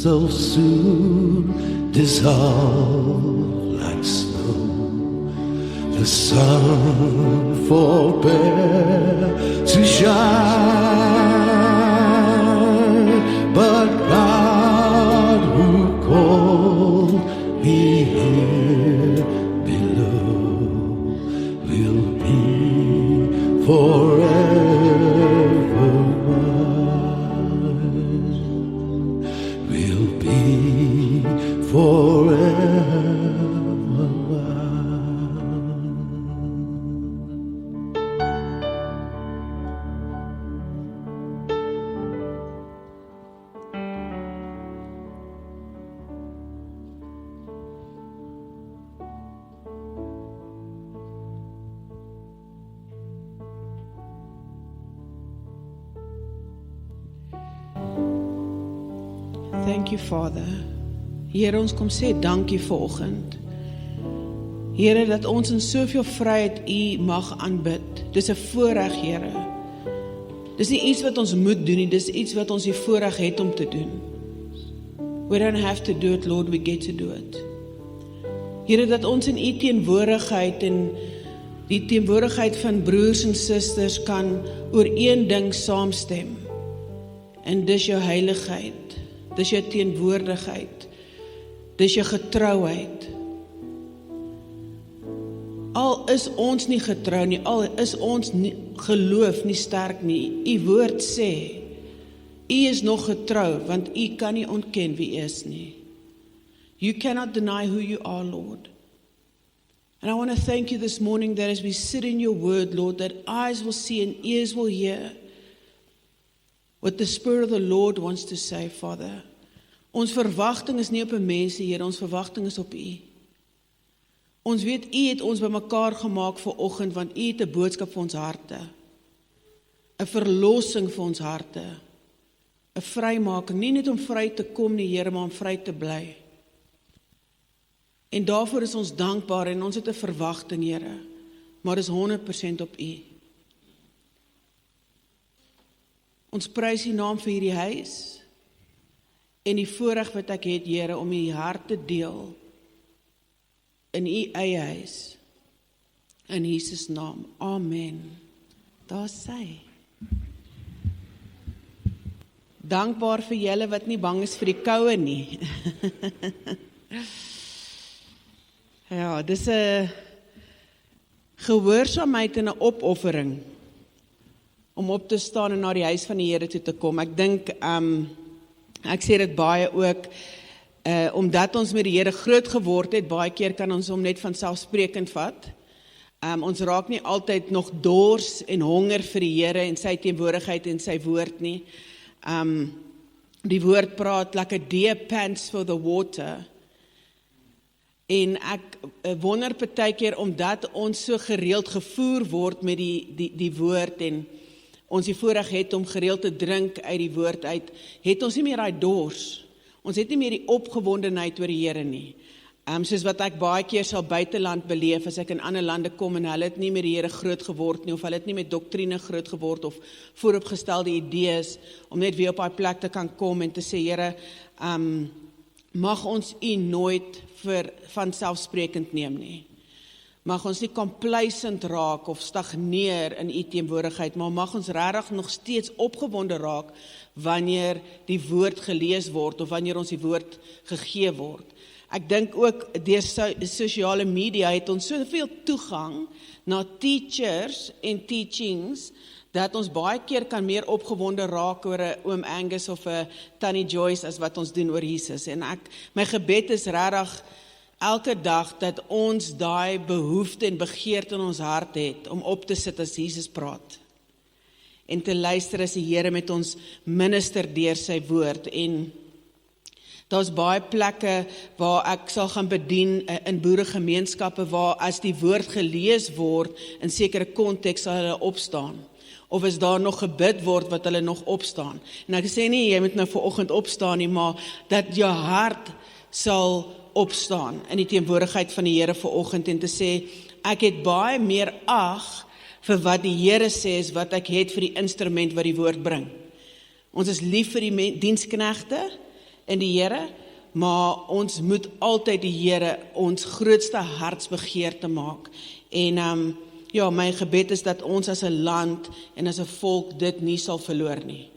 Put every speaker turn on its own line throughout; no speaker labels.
so soon dissolve like snow. The sun forbear to shine, but God who called me here below will be forever mine, will be forever mine.
Thank you, Father. Here, ons kom sê dankie vanoggend. Here, dat ons in soveel vryheid U mag aanbid. Dis 'n voorreg, Here. Dis nie iets wat ons moet doen nie, dis iets wat ons die voorreg het om te doen. We don't have to do it, Lord, we get to do it. Here, dat ons in U teenwoordigheid en die teenwoordigheid van broers en susters kan oor een ding saamstem. En dis jou heiligheid. Dis jou teenwoordigheid, dis jou getrouheid. Al is ons nie getrou nie, al is ons nie, geloof nie sterk nie, U woord sê, U is nog getrou, want U kan nie ontken wie U is nie. You cannot deny who you are, Lord. And I want to thank you this morning that as we sit in your word, Lord, that eyes will see and ears will hear what the Spirit of the Lord wants to say, Father. Ons verwagting is nie op 'n mens, Here, ons verwagting is op U. Ons weet, U het ons bymekaar gemaak vir oggend, want U het 'n boodskap vir ons harte. 'n Verlossing vir ons harte. 'n Vrymaking, nie net om vry te kom nie, Here, maar om vry te bly. En daarvoor is ons dankbaar en ons het 'n verwagting, Here, maar is 100% op U. Ons prys U naam vir hierdie huis en die voorreg wat ek het, Here, om U hart te deel in U eie huis. In Jesus naam. Amen. Daar sy. Dankbaar vir julle wat nie bang is vir die koue nie. Ja, dis 'n gehoorsaamheid en 'n opoffering om op te staan en na die huis van die Here toe te kom. Ek dink, ek sê dit baie ook, omdat ons met die Here groot geword het, baie keer kan ons hom net vanselfsprekend vat. Ons raak nie altyd nog dors en honger vir die Here en sy teenwoordigheid en sy woord nie. Die woord praat, like a deer pants for the water. En ek wonder partykeer, omdat ons so gereeld gevoer word met die woord en ons die voorreg het om gereeld te drink uit die woord uit, het ons nie meer daai dors. Ons het nie meer die opgewondenheid oor die Here nie. Soos wat ek baie keer sal buiteland beleef, as ek in ander lande kom en hulle het nie met die Here groot geword nie, of hulle het nie met doktrine groot geword, of vooropgestelde idees, om net weer op daai plek te kan kom en te sê, Here, mag ons U nooit vir vanselfsprekend neem nie. Mag ons nie complacent raak of stagneer in U teenwoordigheid, maar mag ons regtig nog steeds opgewonde raak wanneer die woord gelees word of wanneer ons die woord gegee word. Ek dink ook deur sosiale media het ons soveel toegang na teachers en teachings dat ons baie keer kan meer opgewonde raak oor 'n oom Angus of 'n Tannie Joyce as wat ons doen oor Jesus. En my gebed is regtig elke dag dat ons daai behoefte en begeerte in ons hart het om op te sit as Jesus praat. En te luister as die Here met ons minister deur sy woord. En daar's baie plekke waar ek sal gaan bedien in boeregemeenskappe waar as die woord gelees word in sekere konteks sal hulle opstaan. Of as daar nog gebid word wat hulle nog opstaan. En ek sê nie jy moet nou vanoggend opstaan nie, maar dat jou hart sal opstaan in die teenwoordigheid van die Here vanoggend en te sê, ek het baie meer ag vir wat die Here sê is wat ek het vir die instrument wat die woord bring. Ons is lief vir die diensknegte in die Here, maar ons moet altyd die Here ons grootste hartsbegeerte maak. En ja, my gebed is dat ons as 'n land en as 'n volk dit nie sal verloor nie.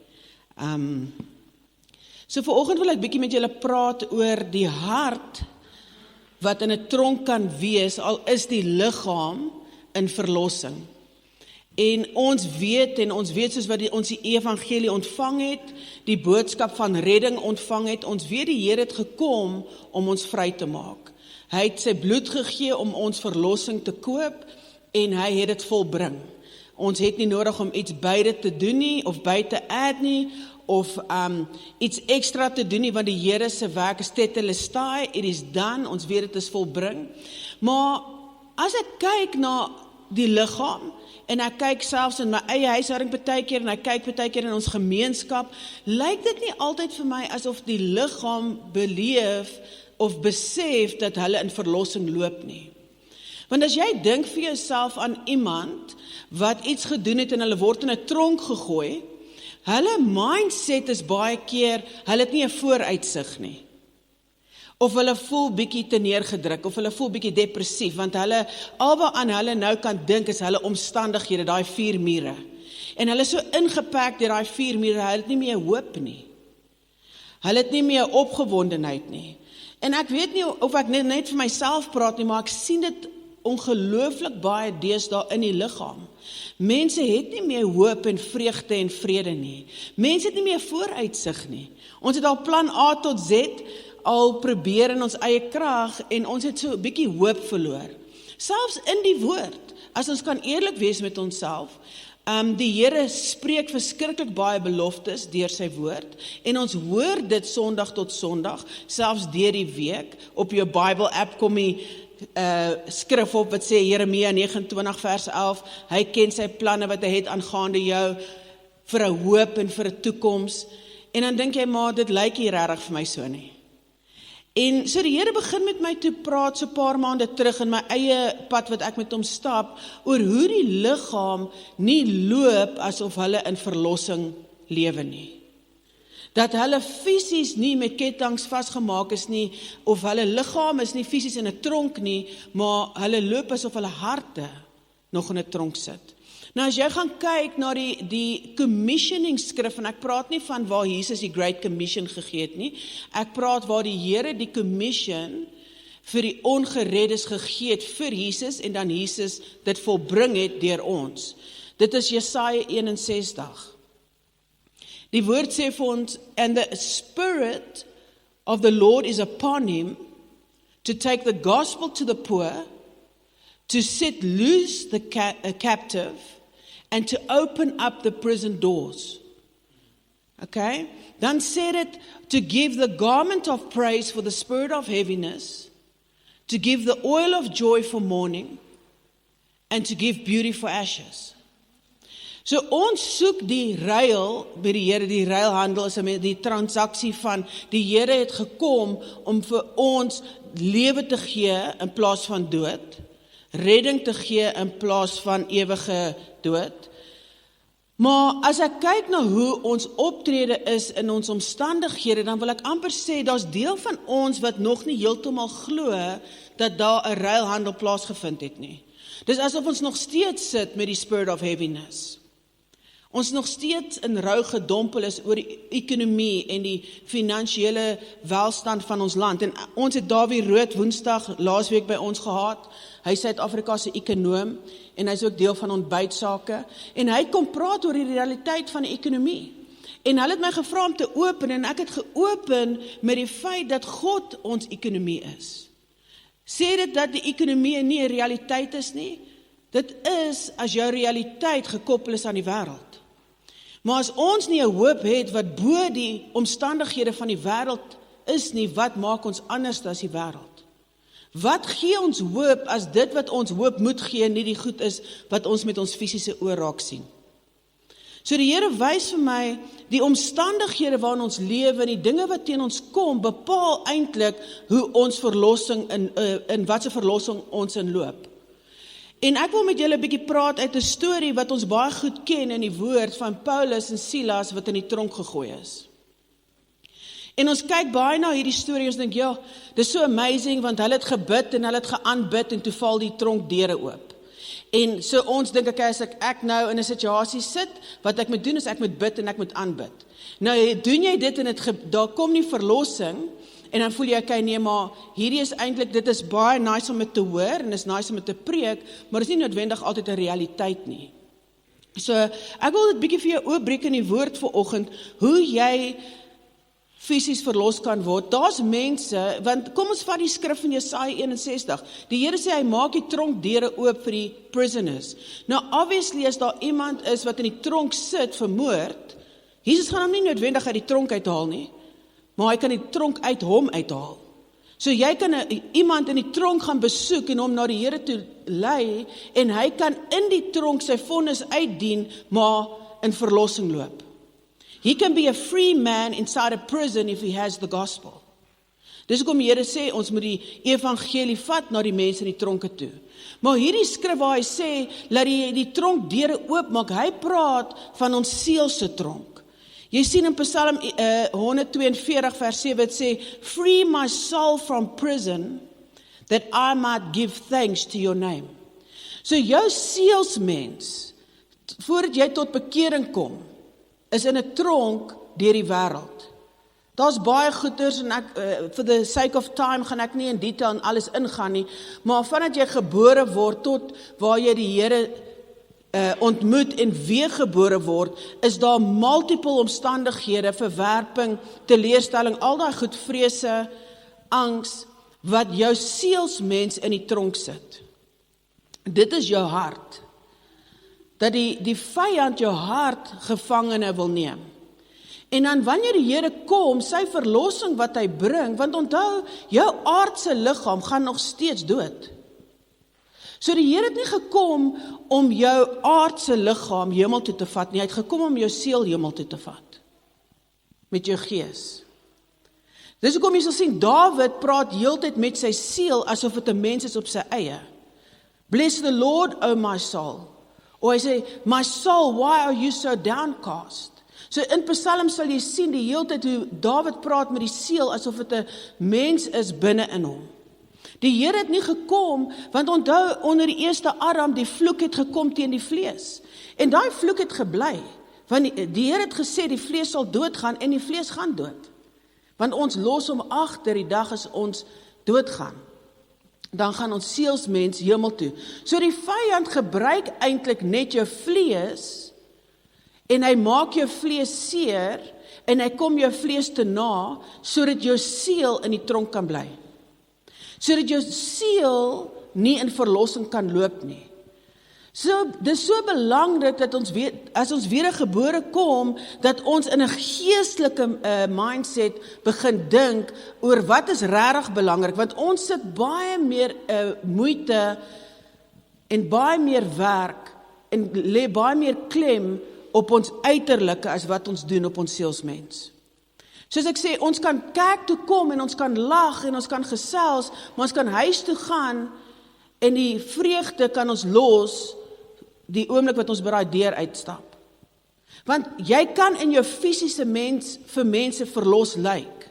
So vanoggend wil ek bietjie met julle praat oor die hart wat in 'n tronk kan wees, al is die liggaam in verlossing. En ons weet soos wat ons die evangelie ontvang het, die boodskap van redding ontvang het, ons weet die Here het gekom om ons vry te maak. Hy het sy bloed gegee om ons verlossing te koop en hy het dit volbring. Ons het nie nodig om iets by dit te doen nie, of by te add nie, of iets extra te doen nie, want die Here se werk is tetelestai, it is done, ons weet dit is volbring. Maar as ek kyk na die liggaam, en ek kyk selfs in my eie huishouding partykeer, en ek kyk partykeer in ons gemeenskap, lyk dit nie altyd vir my asof die liggaam beleef of besef dat hulle in verlossing loop nie. Want as jy dink vir jouself aan iemand wat iets gedoen het en hulle word in 'n tronk gegooi, hulle mindset is baie keer, hulle het nie 'n vooruitsig nie. Of hulle voel bietjie te neergedruk, of hulle voel bietjie depressief, want hulle, alwaaraan hulle nou kan dink is hulle omstandighede, daai 4 mure. En hulle is so ingepak deur daai 4 mure, hulle het nie meer hoop nie. Hulle het nie meer opgewondenheid nie. En ek weet nie of ek net vir myself praat nie, maar ek sien dit ongelooflik baie deesdae in die liggaam. Mense het nie meer hoop en vreugde en vrede nie. Mense het nie meer vooruitsig nie. Ons het al plan A tot Z al probeer in ons eie krag en ons het so 'n bietjie hoop verloor. Selfs in die woord, as ons kan eerlik wees met onsself, die Here spreek verskriklik baie beloftes deur sy woord en ons hoor dit Sondag tot Sondag, selfs deur die week. Op jou Bible app kom die skrif op wat sê Jeremia 29 vers 11, hy ken sy planne wat hy het aangaande jou vir 'n hoop en vir 'n toekoms. En dan dink jy, maar dit lyk nie regtig vir my so nie. En so die Here begin met my toe praat so 'n paar maande terug in my eie pad wat ek met hom stap, oor hoe die liggaam nie loop asof hulle in verlossing lewe nie. Dat hulle fisies nie met ketTINGs vasgemaak is nie, of hulle liggaam is nie fisies in 'n tronk nie, maar hulle loop asof hulle harte nog in 'n tronk sit. Nou as jy gaan kyk na die commissioning skrif, en ek praat nie van waar Jesus die Great Commission gegee het nie, ek praat waar die Here die commission vir die ongereddes gegee het vir Jesus, en dan Jesus dit volbring het deur ons. Dit is Jesaja 61. Die woord sê vir ons, and the Spirit of the Lord is upon him, to take the gospel to the poor, to set loose the captive, and to open up the prison doors. Okay? Dan sê dit, to give the garment of praise for the spirit of heaviness, to give the oil of joy for mourning, and to give beauty for ashes. So ons soek die ruil by die Here, die ruilhandel is die transaksie van, die Here het gekom om vir ons lewe te gee in plaas van dood, redding te gee in plaas van ewige dood. Maar as ek kyk na hoe ons optrede is in ons omstandighede, dan wil ek amper sê, daar's deel van ons wat nog nie heeltemal glo dat daar 'n ruilhandel plaasgevind het nie. Dis asof ons nog steeds sit met die spirit of heaviness. Ons nog steeds in rou gedompel is oor die ekonomie en die finansiële welstand van ons land. En ons het Dawie Rood Woensdag laasweek by ons gehad. Hy is Suid-Afrika se ekonoom en hy is ook deel van ontbytsake. En hy kom praat oor die realiteit van die ekonomie. En hulle het my gevra om te open en ek het geopen met die feit dat God ons ekonomie is. Sê dit dat die ekonomie nie 'n realiteit is nie? Dit is as jou realiteit gekoppel is aan die wêreld. Maar as ons nie 'n hoop het wat bo die omstandighede van die wêreld is nie, wat maak ons anders as die wêreld? Wat gee ons hoop as dit wat ons hoop moet gee nie die goed is wat ons met ons fisiese oë raak sien? So die Here wys vir my die omstandighede waarin ons lewe en die dinge wat teen ons kom bepaal eintlik hoe ons verlossing in watse verlossing ons inloop. En ek wil met julle 'n bietjie praat uit 'n storie wat ons baie goed ken in die woord van Paulus en Silas wat in die tronk gegooi is. En ons kyk baie na hierdie storie, ons dink, ja, dis so amazing, want hulle het gebid en hulle het geaanbid en toe val die tronkdeure oop. En so ons dink, okay, as ek nou in 'n situasie sit, wat ek moet doen is ek moet bid en ek moet aanbid. Nou doen jy dit en daar kom nie verlossing, en dan voel jy, okay, nee, maar hierdie is eintlik, dit is baie nice om dit te hoor, en is nice om dit te preek, maar dit is nie noodwendig altyd 'n realiteit nie. So, ek wil dit bietjie vir jou oopbreek in die woord vanoggend, hoe jy fisies verlos kan word. Daar's mense, want kom ons vat die skrif in Jesaja 61. Die Here sê hy maak die tronkdeure oop vir die prisoners. Nou obviously as daar iemand is wat in die tronk sit vermoord, Jesus gaan hom nie noodwendig uit die tronk uithaal nie, maar hy kan die tronk uit hom uithaal. So jy kan iemand in die tronk gaan besoek en hom na die Here toe lei en hy kan in die tronk sy vonnis uitdien, maar in verlossing loop. He can be a free man inside a prison if he has the gospel. Dis hoekom die Here sê, ons moet die evangelie vat na die mense in die tronke toe. Maar hierdie skrif waar hy sê, laat die tronkdeure oopmaak, hy praat van ons sielse tronk. Jy sien in Psalm 142 vers 7, het sê, free my soul from prison, that I might give thanks to your name. So jou sielsmens, voordat jy tot bekering kom, is in 'n tronk deur die wêreld. Daar's baie goeters en ek, for the sake of time gaan ek nie in detail en alles ingaan nie, maar vandat jy gebore word tot waar jy die Here ontmoet en weer gebore word, is daar multiple omstandighede, verwerping, teleurstelling, al daai goed, vrese, angs, wat jou sielsmens in die tronk sit. Dit is jou hart. Dat die vyand jou hart gevangene wil neem. En dan wanneer die Here kom, sy verlossing wat hy bring, want onthou, jou aardse liggaam gaan nog steeds dood. So die Here het nie gekom om jou aardse liggaam hemel toe te vat nie, hy het gekom om jou siel hemel toe te vat. Met jou gees. Dis hoekom jy sal sien, Dawid praat heeltyd met sy siel, asof dit 'n mens is op sy eie. Bless the Lord, O my soul. Or hy sê, my soul, why are you so downcast? So in Psalm sal jy sien die hele tyd hoe Dawid praat met die siel, asof dit 'n mens is binne in hom. Die Here het nie gekom, want onthou onder die eerste Adam, die vloek het gekom teen die vlees. En daai vloek het gebly, want die Here het gesê die vlees sal doodgaan en die vlees gaan dood. Want ons los hom agter die dag as ons doodgaan. Dan gaan ons sielsmens hemel toe. So die vyand gebruik eintlik net jou vlees en hy maak jou vlees seer en hy kom jou vlees te na sodat jou siel in die tronk kan bly. Sodat jou siel nie in verlossing kan loop nie. So dis so belangrik dat ons weet, as ons wedergebore kom, dat ons in 'n geestelike mindset begin dink oor wat is regtig belangrik, want ons sit baie meer moeite en baie meer werk en lê baie meer klem op ons uiterlike as wat ons doen op ons sielsmens. Soos ek sê, ons kan kerk toe kom en ons kan lag en ons kan gesels, maar ons kan huis toe gaan en die vreugde kan ons los die oomblik wat ons by daai deur uitstap. Want jy kan in jou fisiese mens vir mense verlos lyk.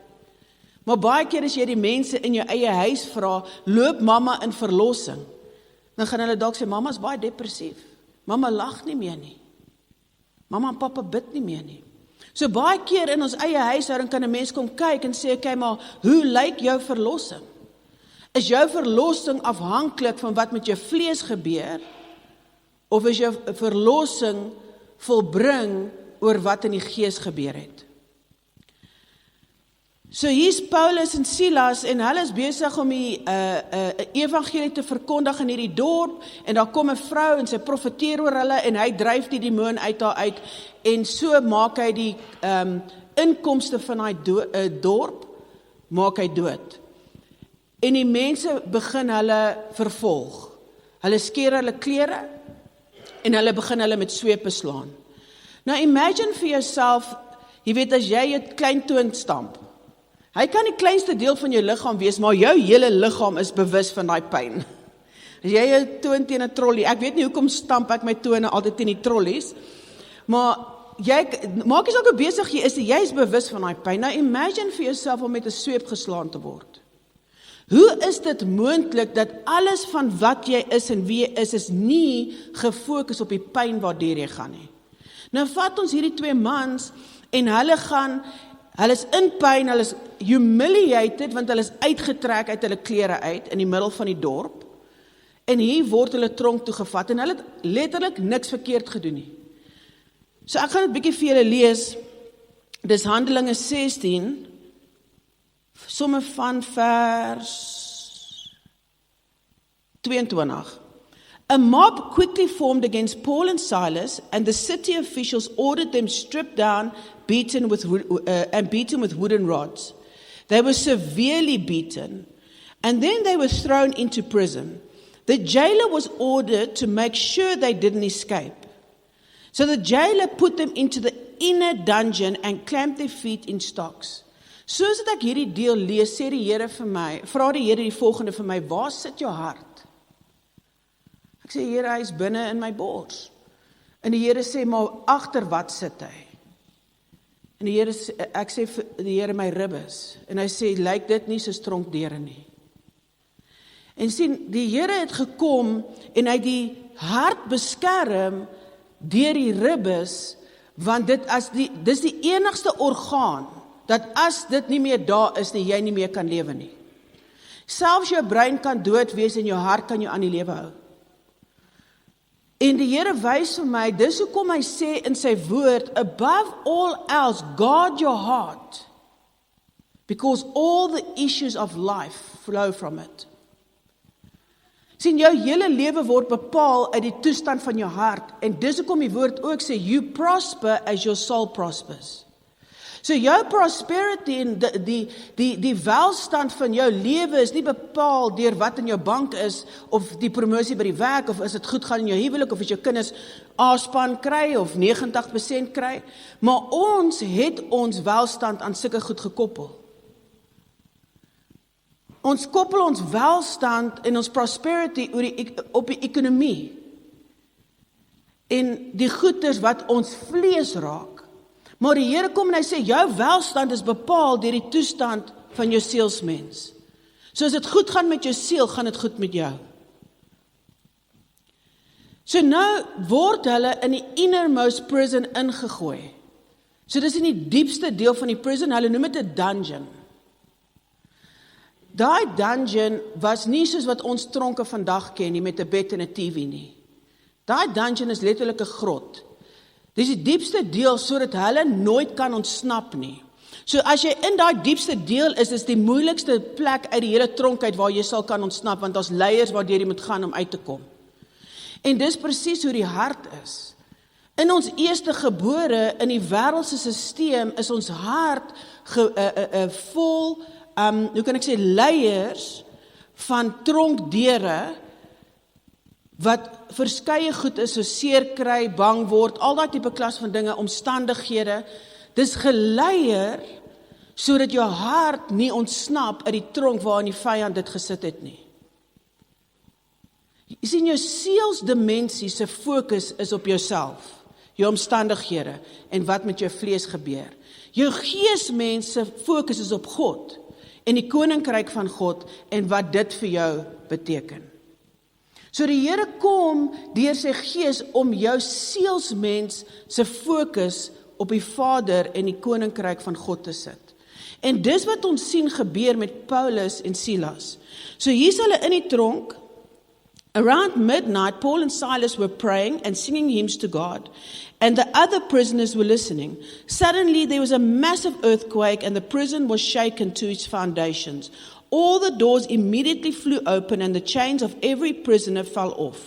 Maar baie keer as jy die mense in jou eie huis vra, loop mamma in verlossing, dan gaan hulle dalk sê, mamma is baie depressief. Mamma lag nie meer nie. Mamma en pappa bid nie meer nie. So baie keer in ons eie huishouding kan 'n mens kom kyk en sê, okay, maar hoe lyk jou verlossing? Is jou verlossing afhanklik van wat met jou vlees gebeur? Of is jou verlossing volbring oor wat in die gees gebeur het? So hier's Paulus en Silas en hulle is besig om die evangelie te verkondig in hierdie dorp en daar kom 'n vrou en sy profeteer oor hulle en hy dryf die demoon uit haar uit en so maak hy die inkomste van daai dorp maak hy dood. En die mense begin hulle vervolg. Hulle skeer hulle klere en hulle begin hulle met swepe slaan. Nou imagine vir jouself, jy weet as jy jou klein toon stamp. Hy kan die kleinste deel van jou liggaam wees, maar jou hele liggaam is bewus van daai pyn. As jy jou toon teen 'n trollie, ek weet nie hoekom stamp ek my tone altyd teen die trollies, maar maak jy saak hoe besig jy is bewus van daai pyn. Nou imagine vir jouself om met 'n sweep geslaan te word. Hoe is dit moontlik dat alles van wat jy is en wie jy is nie gefokus op die pyn waardeur jy gaan nie? Nou vat ons hierdie 2 mans en hulle is in pyn, hulle is humiliated want hulle is uitgetrek uit hulle klere uit in die middel van die dorp. En hier word hulle tronk toe gevat en hulle het letterlik niks verkeerd gedoen nie. So ek gaan dit bietjie vir julle lees. Dis Handelinge 16, somme van vers 22. A mob quickly formed against Paul and Silas, and the city officials ordered them stripped down, beaten with wooden rods. They were severely beaten, and then they were thrown into prison. The jailer was ordered to make sure they didn't escape. So the jailer put them into the inner dungeon and clamped their feet in stocks. Soos dat ek hierdie deel lees, sê die Here vir my, vra die Here die volgende vir my, waar sit jou hart? Ek sê, Here, hy is binne in my bors. En die Here sê, maar agter wat sit hy? En die Here sê, ek sê vir die Here, my ribbes. En hy sê, lyk dit nie soos tronkdeure nie. En sien, die Here het gekom en hy die hart beskerm deur die ribbes, want dis die enigste orgaan, dat as dit nie meer daar is nie, jy nie meer kan lewe nie. Selfs jou brein kan dood wees en jou hart kan jou aan die lewe hou. En die Here wys vir my, dis hoekom hy sê in sy woord, above all else, guard your heart, because all the issues of life flow from it. Sien, jou hele lewe word bepaal uit die toestand van jou hart, en dis hoekom die woord ook sê, you prosper as your soul prospers. So jou prosperity en die welstand van jou lewe is nie bepaal deur wat in jou bank is, of die promosie by die werk, of is dit goed gaan in jou huwelik, of as jou kinders A-span kry, of 89% kry, maar ons het ons welstand aan sulke goed gekoppel. Ons koppel ons welstand en ons prosperity op die ekonomie, en die goeders wat ons vlees raak. Maar die Here kom en hy sê, jou welstand is bepaal deur die toestand van jou sielsmens. So as dit goed gaan met jou siel, gaan dit goed met jou. So nou word hulle in die innermost prison ingegooi. So dis in die diepste deel van die prison, hulle noem dit 'n dungeon. Daai dungeon was nie soos wat ons tronke vandag ken nie, met 'n bed en 'n TV nie. Daai dungeon is letterlik 'n grot. Dis die diepste deel, sodat hulle nooit kan ontsnap nie. So as jy in daai diepste deel is die moeilikste plek uit die hele tronk uit waar jy sal kan ontsnap, want daar's leiers waardeur jy moet gaan om uit te kom. En dis presies hoe die hart is. In ons eerste gebore, in die wêreldse stelsel, is ons hart vol, hoe kan ek sê, leiers van tronkdeure, wat verskeie goed is, so seer kry, bang word, al daai tipe klas van dinge, omstandighede, dis geleier, sodat jou hart nie ontsnap uit die tronk waarin die vyand dit gesit het nie. Jy sien, jou sielsdimensie se fokus is op jouself, jou omstandighede, en wat met jou vlees gebeur. Jou geesmens se fokus is op God, en die koninkryk van God, en wat dit vir jou beteken. So die Here kom deur sy gees om jou sielsmens se fokus op die Vader en die koninkryk van God te sit. En dis wat ons sien gebeur met Paulus en Silas. So hier's hulle in die tronk. Around midnight, Paul and Silas were praying and singing hymns to God, and the other prisoners were listening. Suddenly there was a massive earthquake, and the prison was shaken to its foundations. All the doors immediately flew open, and the chains of every prisoner fell off.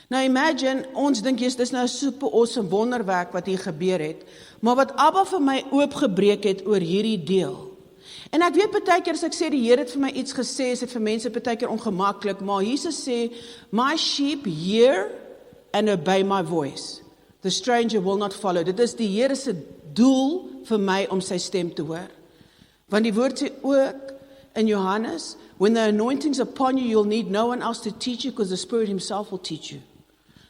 Nou imagine, ons dink dis nou 'n super awesome wonderwerk wat hier gebeur het, maar wat Abba vir my oopgebreek het oor hierdie deel. En ek weet partykeer as ek sê die Here het vir my iets gesê, is dit vir mense partykeer ongemaklik, maar Jesus sê, my sheep hear and obey my voice. The stranger will not follow. Dit is die Here se doel vir my om sy stem te hoor. Want die woord sê ook in Johannes, when the anointing's upon you, you'll need no one else to teach you, because the Spirit himself will teach you.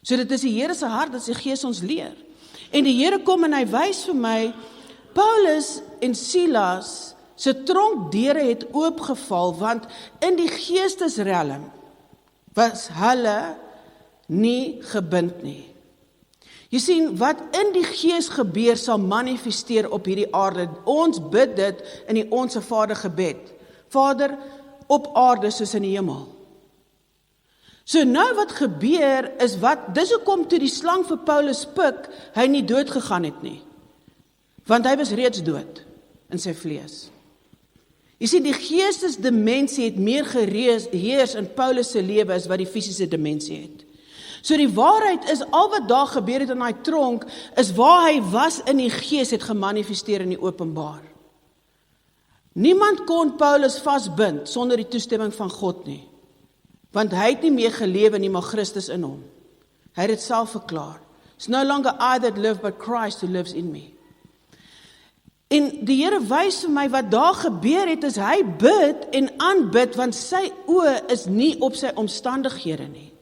So dit is die Here se hart dat sy Gees ons leer. En die Here kom en hy wys vir my, Paulus en Silas se tronkdeure het oopgeval, want in die geestesrelm was hulle nie gebind nie. Jy sien, wat in die gees gebeur sal manifesteer op hierdie aarde. Ons bid dit in die Onse Vader gebed. Vader, op aarde soos in die hemel. So nou wat gebeur is dis hoekom toe die slang vir Paulus pik, hy nie dood gegaan het nie. Want hy was reeds dood in sy vlees. Jy sien, die geestesdimensie het meer geheers in Paulus se lewe as wat die fisiese dimensie het. So die waarheid is, al wat daar gebeur het in daai tronk, is waar hy was in die gees het gemanifesteer in die openbaar. Niemand kon Paulus vasbind sonder die toestemming van God nie. Want hy het nie meer gelewe nie, maar Christus in hom. Hy het dit self verklaar. It's no longer I that live, but Christ who lives in me. En die Here wys vir my wat daar gebeur het, is hy bid en aanbid, want sy oë is nie op sy omstandighede nie.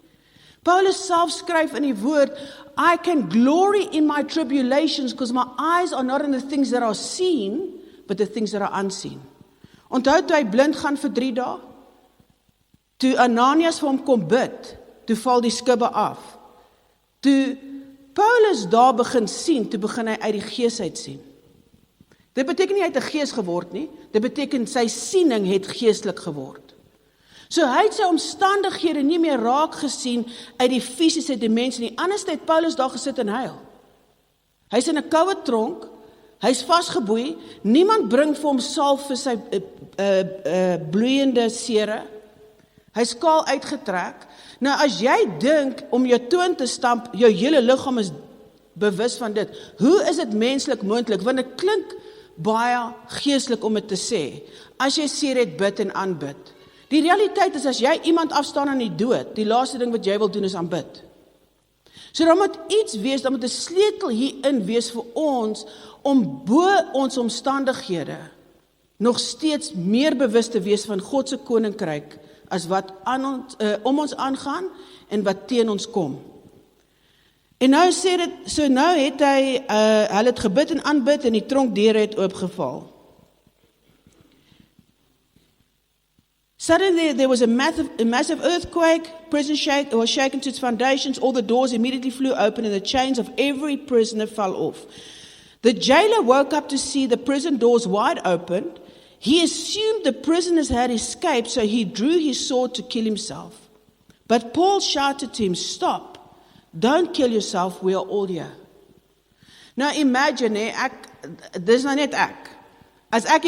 Paulus self skryf in die woord, I can glory in my tribulations, because my eyes are not on the things that are seen, but the things that are unseen. Onthou toe hy blind gaan vir 3 dae? Toe Ananias vir hom kom bid, toe val die skubbe af. Toe Paulus daar begin sien, toe begin hy uit die gees uit sien. Dit beteken nie hy het 'n gees geword nie, dit beteken sy siening het geestelik geword. So hy het sy omstandighede nie meer raak gesien uit die fisiese dimensie nie. Anders het Paulus daar gesit en huil. Hy's in 'n koue tronk, hy's vasgeboei, niemand bring vir hom salf vir sy bloeiende sere. Hy's kaal uitgetrek. Nou as jy dink om jou toon te stamp, jou hele liggaam is bewus van dit. Hoe is dit menslik moontlik? Want dit klink baie geestelik om dit te sê. As jy seer het, bid en aanbid. Die realiteit is, as jy iemand afstaan aan die dood, die laaste ding wat jy wil doen is aanbid. So dan moet iets wees, dan moet 'n sleutel hierin wees vir ons, om bo ons omstandighede nog steeds meer bewus te wees van God se koninkryk, as wat om ons aangaan, en wat teen ons kom. En nou sê dit, so nou het hy, hulle het gebid en aanbid, en die tronkdeure het oopgeval. Suddenly there was a massive earthquake, prison was shaken to its foundations, all the doors immediately flew open and the chains of every prisoner fell off. The jailer woke up to see the prison doors wide open. He assumed the prisoners had escaped, so he drew his sword to kill himself. But Paul shouted to him, "Stop, don't kill yourself, we are all here." Now imagine, dis nou net ek. As ek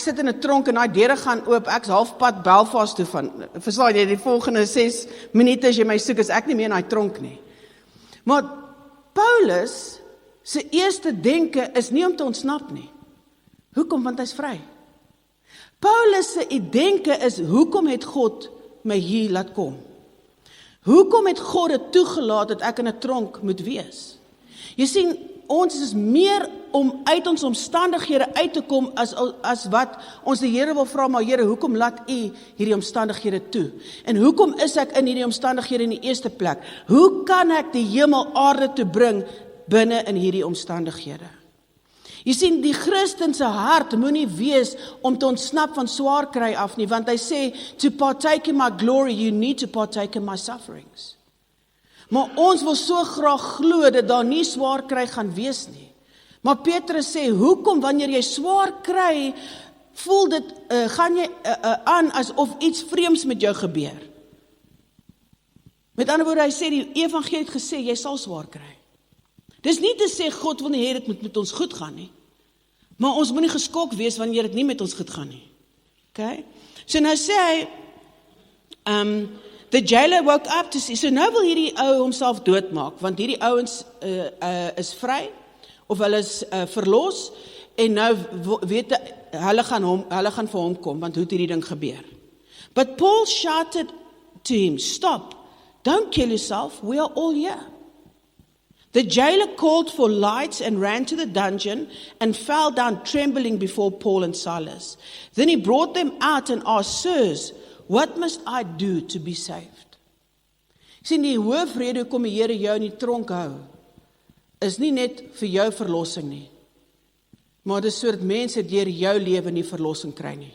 sit in 'n tronk en daai deure gaan oop, ek's halfpad Belfast toe van, verstaan jy, die volgende 6 minute as jy my soek, is ek nie meer in daai tronk nie. Maar Paulus se eerste denke is nie om te ontsnap nie. Hoekom? Want hy's vry. Paulus se denke is, hoekom het God my hier laat kom? Hoekom het God dit toegelaat dat ek in 'n tronk moet wees? Jy sien, ons is meer om uit ons omstandighede uit te kom as wat ons die Here wil vra, maar Here, hoekom laat U hierdie omstandighede toe? En hoekom is ek in hierdie omstandighede in die eerste plek? Hoe kan ek die hemel aarde toe bring binne in hierdie omstandighede? Jy sien, die Christen se hart moenie wees om te ontsnap van swaar kry af nie, want hy sê, to partake in my glory, you need to partake in my sufferings. Maar ons wil so graag glo dat daar nie swaar kry gaan wees nie. Maar Petrus sê, hoekom wanneer jy swaar kry, voel dit, gaan jy aan asof iets vreemds met jou gebeur? Met ander woorde, hy sê, die evangelie het gesê, jy sal swaar kry. Dis nie te sê, God wil nie hê dit moet met ons goed gaan nie. Maar ons moet nie geskok wees wanneer dit nie met ons goed gaan nie. Okay? So nou sê hy, the jailer woke up to see, so nou wil hierdie ou homself doodmaak, want hierdie ouens is vry, of hulle is verlos, en nou weet hulle gaan vir hom kom, want hoe het hierdie ding gebeur? But Paul shouted to him, "Stop, don't kill yourself, we are all here." The jailer called for lights and ran to the dungeon and fell down trembling before Paul and Silas. Then he brought them out and asked, "Sirs, what must I do to be saved?" Sien, die hoofrede hoekom die Here jou in die tronk hou, is nie net vir jou verlossing nie, maar dit is sodat mense deur jou lewe nie verlossing kry nie.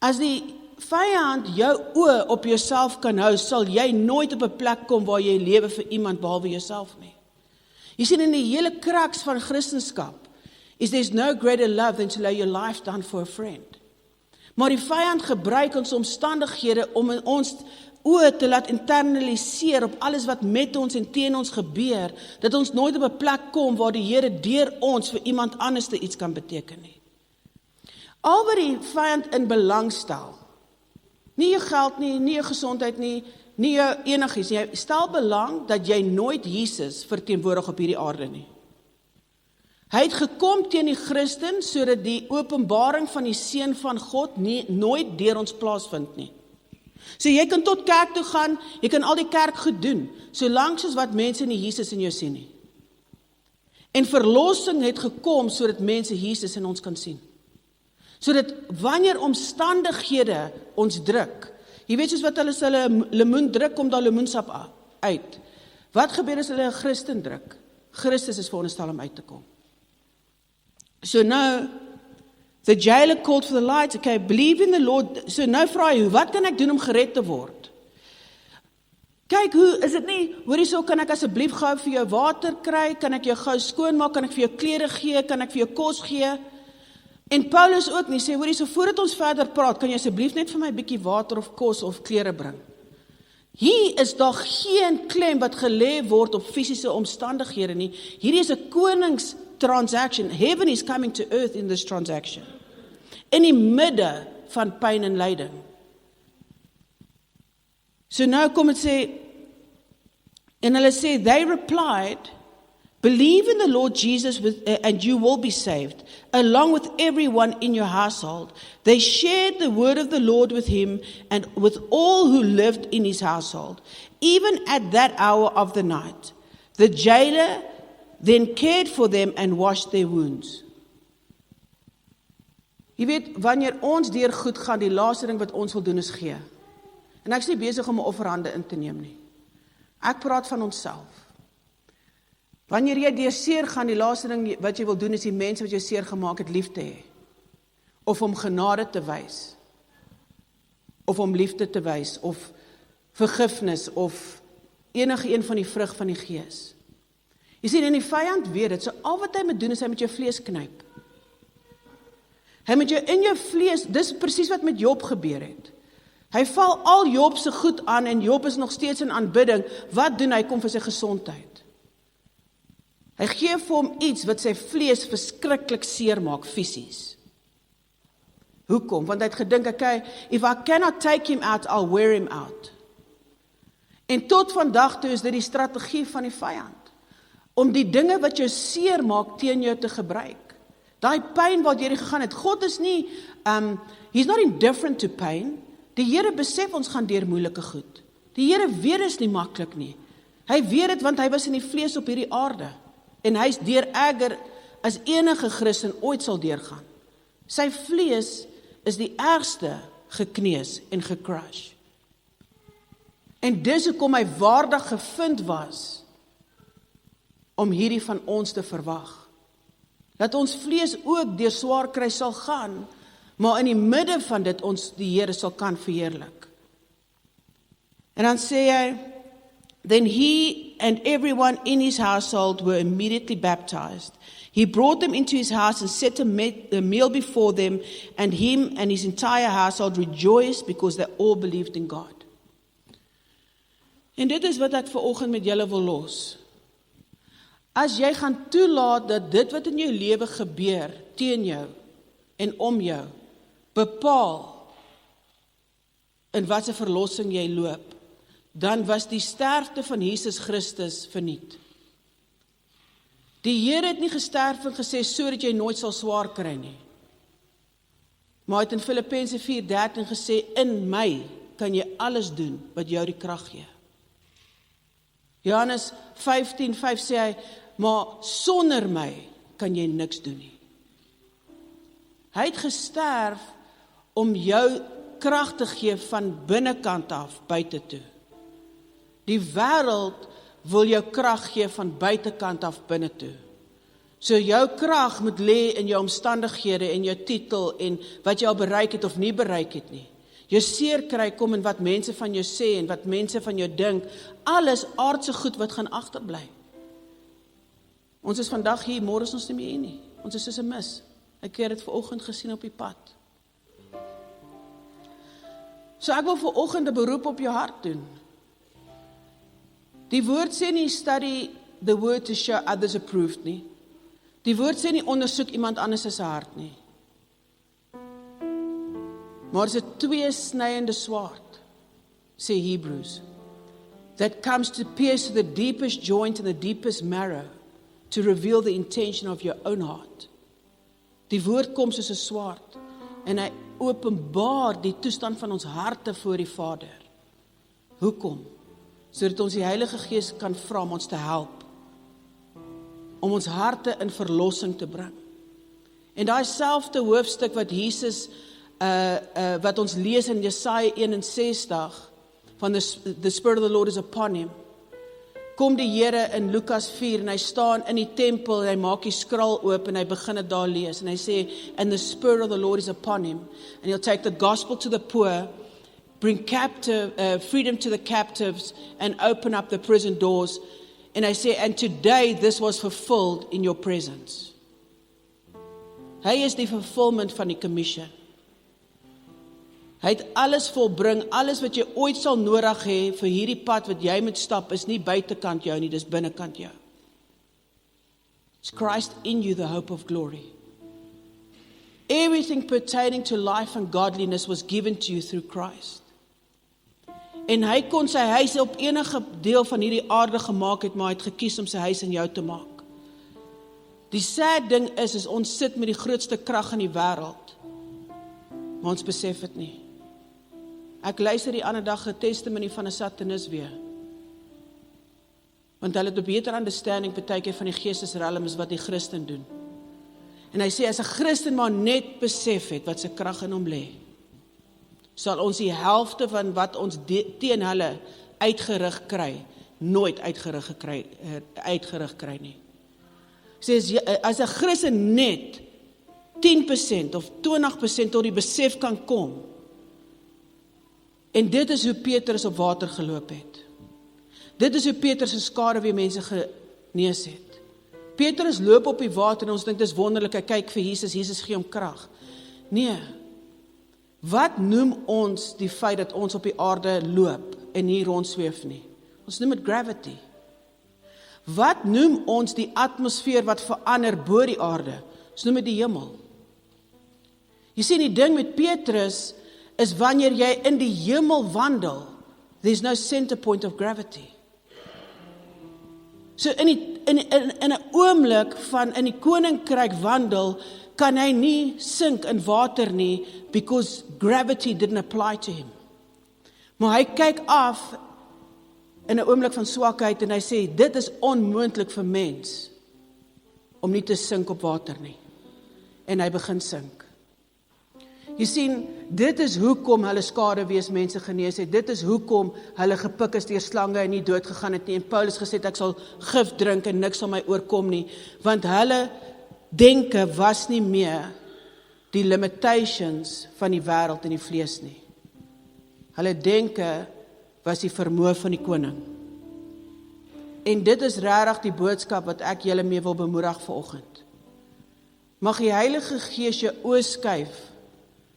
As die vyand jou oë op jouself kan hou, sal jy nooit op 'n plek kom waar jy lewe vir iemand behalwe jouself nie. Jy sien, in die hele kraks van Christendom is there's no greater love than to lay your life down for a friend. Maar die vyand gebruik ons omstandighede om in ons oë te laat internaliseer op alles wat met ons en teen ons gebeur, dat ons nooit op 'n plek kom waar die Here deur ons vir iemand anders iets kan beteken nie. Al wat die vyand in belang stel, nie jou geld nie, nie jou gesondheid nie, nie jou enigiets nie, hy stel belang dat jy nooit Jesus verteenwoordig op hierdie aarde nie. Hy het gekom teen die Christen, sodat die openbaring van die Seun van God nooit deur ons plaasvind nie. So jy kan tot kerk toe gaan, jy kan al die kerk goed doen, solank soos wat mense nie Jesus in jou sien nie. En verlossing het gekom, sodat mense Jesus in ons kan sien. Sodat wanneer omstandighede ons druk, jy weet soos wat hulle lemoen druk, kom daar lemoensap uit. Wat gebeur as hulle 'n Christen druk? Christus is veronderstel om uit te kom. So now, the jailer called for the lights. Okay, believe in the Lord. So nou vra hy, wat kan ek doen om gered te word? Kyk, hoe is dit nie, hoorie so, kan ek asseblief gou vir jou water kry, kan ek jou gou skoonmaak, kan ek vir jou klere gee, kan ek vir jou kos gee? En Paulus ook nie, sê, hoorie so, voordat ons verder praat, kan jy asseblief net vir my 'n bietjie water of kos of klere bring? Hier is daar geen klem wat gelê word op fisiese omstandighede nie. Hierdie is 'n konings transaction. Heaven is coming to earth in this transaction. In die midde van pyn en lyding. So nou kom dit sê, en hulle sê, they replied, believe in the Lord Jesus and you will be saved, along with everyone in your household. They shared the word of the Lord with him and with all who lived in his household. Even at that hour of the night, the jailer then cared for them and washed their wounds. Jy weet, wanneer ons deur goed gaan, die laaste ding wat ons wil doen is gee. En ek is nie besig om 'n offerhande in te neem nie. Ek praat van onsself. Wanneer jy deur seer gaan, die laaste ding wat jy wil doen is die mense wat jou seer gemaak het lief te hê. Of om genade te wys. Of om liefde te wys. Of vergifnis. Of enige een van die vrug van die Gees. Jy sien, en die vyand weet dit, so al wat hy moet doen is hy met jou vlees knyp. Hy met jou in jou vlees, dis presies wat met Job gebeur het. Hy val al Job se goed aan en Job is nog steeds in aanbidding. Wat doen hy? Kom vir sy gesondheid. Hy gee vir hom iets wat sy vlees verskriklik seer maak, fisies. Hoekom? Want hy het gedink, okay, if I cannot take him out, I'll wear him out. En tot vandag toe is dit die strategie van die vyand. Om die dinge wat jou seer maak teen jou te gebruik. Daai pyn wat jy gegaan het. God is nie, he's not indifferent to pain. Die Here besef ons gaan deur moeilike goed. Die Here weet is nie maklik nie. Hy weet dit want hy was in die vlees op hierdie aarde. En hy's deur erger as enige Christen ooit sal deurgaan. Sy vlees is die ergste gekneus en gecrush. En dis hoekom hy waardig gevind was om hierdie van ons te verwag. Dat ons vlees ook deur swaar kry sal gaan, maar in die midde van dit ons die Here sal kan verheerlik. En dan sê hy, then he and everyone in his household were immediately baptized. He brought them into his house and set a meal before them, and him and his entire household rejoiced because they all believed in God. En dit is wat ek vanoggend met julle wil los. As jy gaan toelaat dat dit wat in jou lewe gebeur, teen jou en om jou, bepaal in wat se verlossing jy loop, dan was die sterfte van Jesus Christus verniet. Die Here het nie gesterf en gesê, sodat jy nooit sal swaar kry nie. Maar hy het in Filippense 4:13 gesê, in my kan jy alles doen wat jou die krag gee. Johannes 15:5 sê hy, maar sonder my kan jy niks doen nie. Hy het gesterf om jou krag te gee van binnekant af buite toe. Die wêreld wil jou krag gee van buitekant af binne toe. So jou krag moet lê in jou omstandighede en jou titel en wat jy al bereik het of nie bereik het nie. Jou seer kry kom in wat mense van jou sê en wat mense van jou dink, alles aardse goed wat gaan agterbly. Ons is vandag hier, môre is ons nie meer hier nie. Ons is soos 'n mis. Ek het dit vanoggend gesien op die pad. So ek wil vanoggend 'n beroep op jou hart doen. Die woord sê nie study the word to show others approved nie. Die woord sê nie ondersoek iemand anders se hart nie. Maar is 'n tweesnyende swaard, sê Hebrews, that comes to pierce to the deepest joint and the deepest marrow, to reveal the intention of your own heart. Die woord kom soos 'n swaard, en hy openbaar die toestand van ons harte voor die Vader. Hoekom? Sodat ons die Heilige Gees kan vra om ons te help, om ons harte in verlossing te bring. En daai selfde hoofstuk wat Jesus wat ons lees in Jesaja 61 van the Spirit of the Lord is upon him, kom die Here in Lukas 4 en hy staan in die tempel en hy maak die skraal oop en hy begin dit daar lees en hy sê, and the Spirit of the Lord is upon him and he'll take the gospel to the poor, bring freedom to the captives and open up the prison doors. And I say, and today this was fulfilled in your presence. Hy is die fulfillment van die commission. Hy het alles volbring, alles wat jy ooit sal nodig hê vir hierdie pad wat jy moet stap, is nie buitekant jou nie, dis binnekant jou. It's Christ in you, the hope of glory. Everything pertaining to life and godliness was given to you through Christ. En hy kon sy huis op enige deel van hierdie aarde gemaak het, maar hy het gekies om sy huis in jou te maak. Die sad ding is ons sit met die grootste krag in die wêreld, maar ons besef dit nie. Ek luister die ander dag 'n testimony van 'n satanis weer. Want hulle het 'n beter understanding partykeer van die geestesrelm as wat die Christen doen. En hy sê as 'n Christen maar net besef het wat se krag in hom lê, sal ons die helfte van wat ons teen hulle uitgerig kry, nooit uitgerig kry nie. Sê as 'n Christen net 10% of 20% tot die besef kan kom. En dit is hoe Petrus op water geloop het. Dit is hoe Petrus se skare weer mense genees het. Petrus loop op die water en ons dink dis wonderlik, hy kyk vir Jesus, Jesus gee hom krag. Nee. Wat noem ons die feit dat ons op die aarde loop en nie rondsweef nie? Ons noem dit gravity. Wat noem ons die atmosfeer wat verander bo die aarde? Ons noem dit die hemel. Jy sien die ding met Petrus is wanneer jy in die hemel wandel, there's no center point of gravity. So in 'n oomblik van in die koninkryk wandel, kan hy nie sink in water nie, because gravity didn't apply to him. Maar hy kyk af in 'n oomblik van swakheid en hy sê, dit is onmoontlik vir mens om nie te sink op water nie. En hy begin sink. Jy sien, dit is hoekom hulle skadewees mense genees het. Dit is hoekom hulle gepik is deur slange en nie dood gegaan het nie. En Paulus gesê het, ek sal gif drink en niks sal my oorkom nie. Want hulle denke was nie meer die limitations van die wêreld en die vlees nie. Hulle denke was die vermoë van die koning. En dit is regtig die boodskap wat ek julle mee wil bemoedig vanoggend. Mag die Heilige Gees jou oë skuif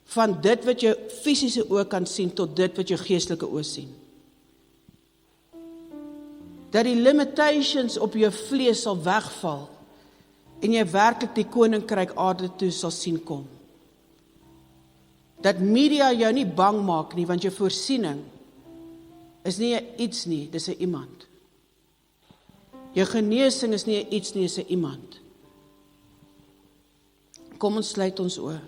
van dit wat jou fisiese oë kan sien tot dit wat jou geestelike oë sien. Dat die limitations op jou vlees sal wegval en jy werklik die koninkryk aarde toe sal sien kom. Dat media jou nie bang maak nie, want jou voorsiening is nie 'n iets nie, dis 'n iemand. Jou genesing is nie 'n iets nie, dis 'n iemand. Kom ons sluit ons oë.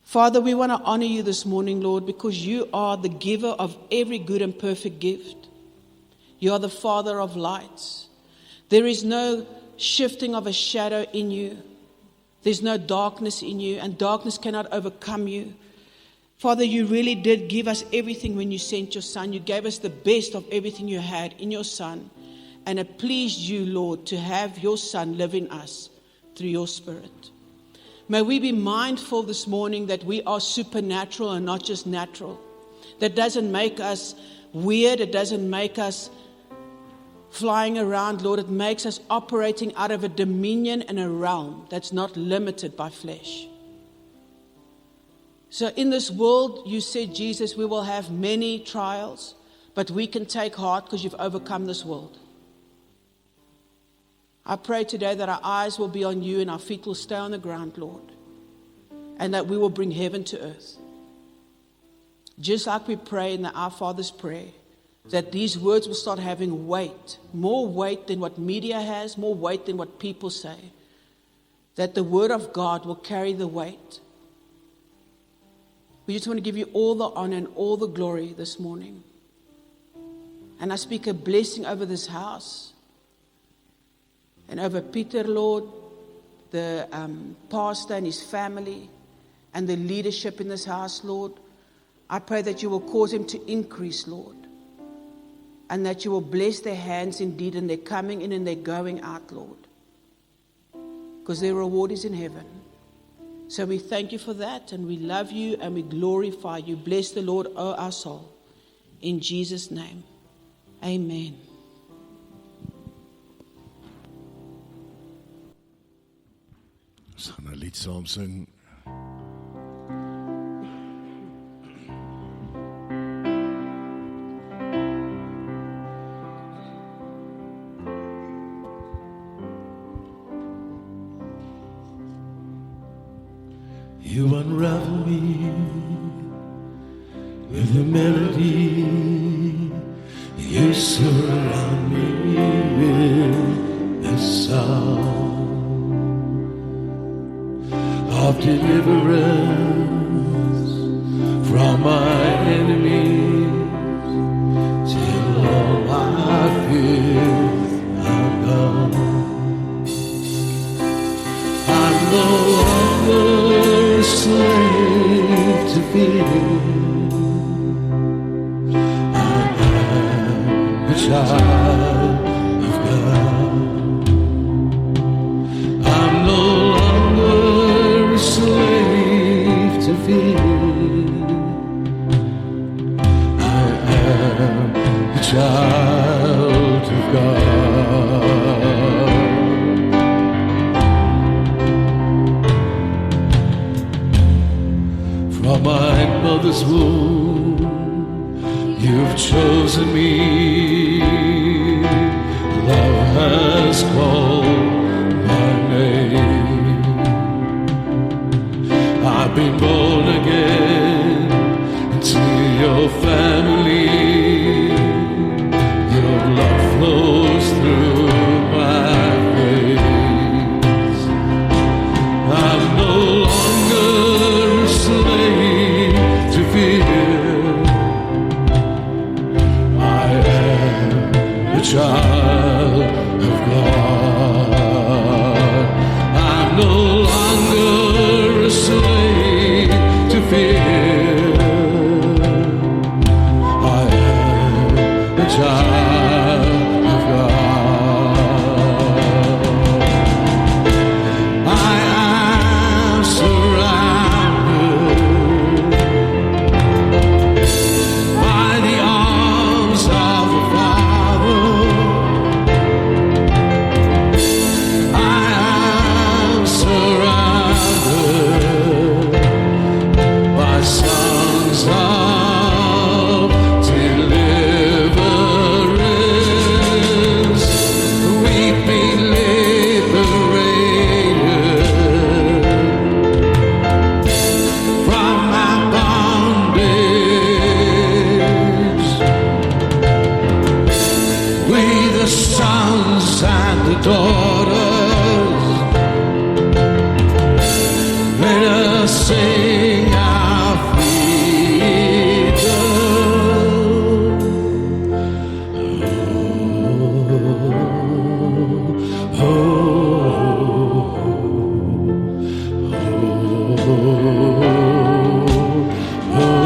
Father, we want to honor you this morning, Lord, because you are the giver of every good and perfect gift. You are the Father of lights. There is no shifting of a shadow in you. There's no darkness in you, and darkness cannot overcome you. Father, you really did give us everything when you sent your Son. You gave us the best of everything you had in your Son. And it pleased you, Lord, to have your Son live in us through your Spirit. May we be mindful this morning that we are supernatural and not just natural. That doesn't make us weird. It doesn't make us flying around, Lord. It makes us operating out of a dominion and a realm that's not limited by flesh. So in this world, you said, Jesus, we will have many trials, but we can take heart because you've overcome this world. I pray today that our eyes will be on you and our feet will stay on the ground, Lord, and that we will bring heaven to earth. Just like we pray in the Our Father's prayer, that these words will start having weight, more weight than what media has, more weight than what people say, that the word of God will carry the weight. We just want to give you all the honor and all the glory this morning. And I speak a blessing over this house and over Peter, Lord, the pastor and his family and the leadership in this house, Lord. I pray that you will cause him to increase, Lord, and that you will bless their hands indeed in their coming in and their going out, Lord, because their reward is in heaven. So we thank you for that, and we love you, and we glorify you. Bless the Lord, O our soul. In Jesus' name, amen.
Ons gaan 'n lied saam sing. You unravel me with a melody. You surround me with a sound of deliverance from my enemies, till all my fears are gone. I'm no longer a slave to fear. I am a child of God. I'm no longer a slave to fear. I am a child of God. From my mother's womb, you've chosen me. Love has called my name. I've been born again into your family. Your love flows through my veins. I'm no longer a slave to fear. I am a child of God. I'm no longer a slave to fear. I am a child of God. I am surrounded by the arms of the Father. I am surrounded by songs of deliverance. We've been liberated from our bondage. We the sons and the daughters, let us sing our freedom. Oh, oh, oh, oh.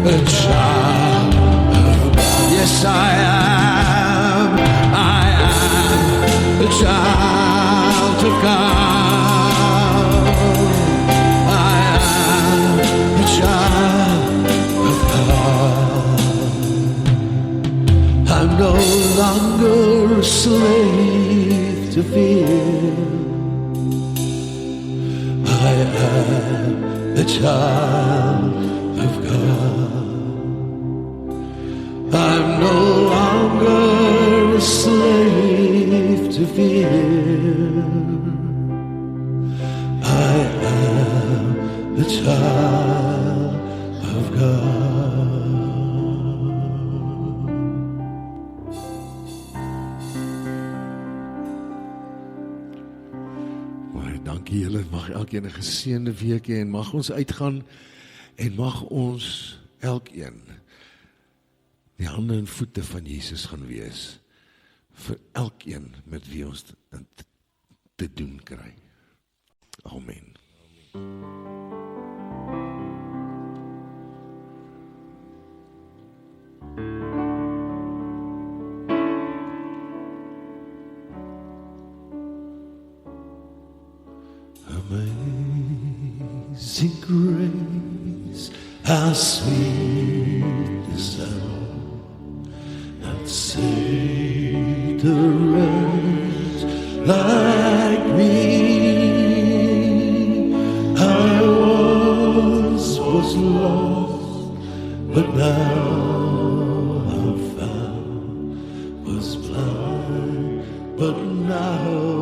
a child of God. Yes, I am a child of God. I am a child of God. I'm no longer a slave to fear. I am a child of God. I'm no longer a slave to fear. I am a child of God. Baie dankie julle, mag elkeen 'n geseënde week hê en mag ons uitgaan en mag ons elkeen die hande en voete van Jesus gaan wees vir elkeen met wie ons te doen kry. Amen. Amazing grace, how sweet the sound that saved a wretch like me. I once was lost, but now I'm found. Was blind, but now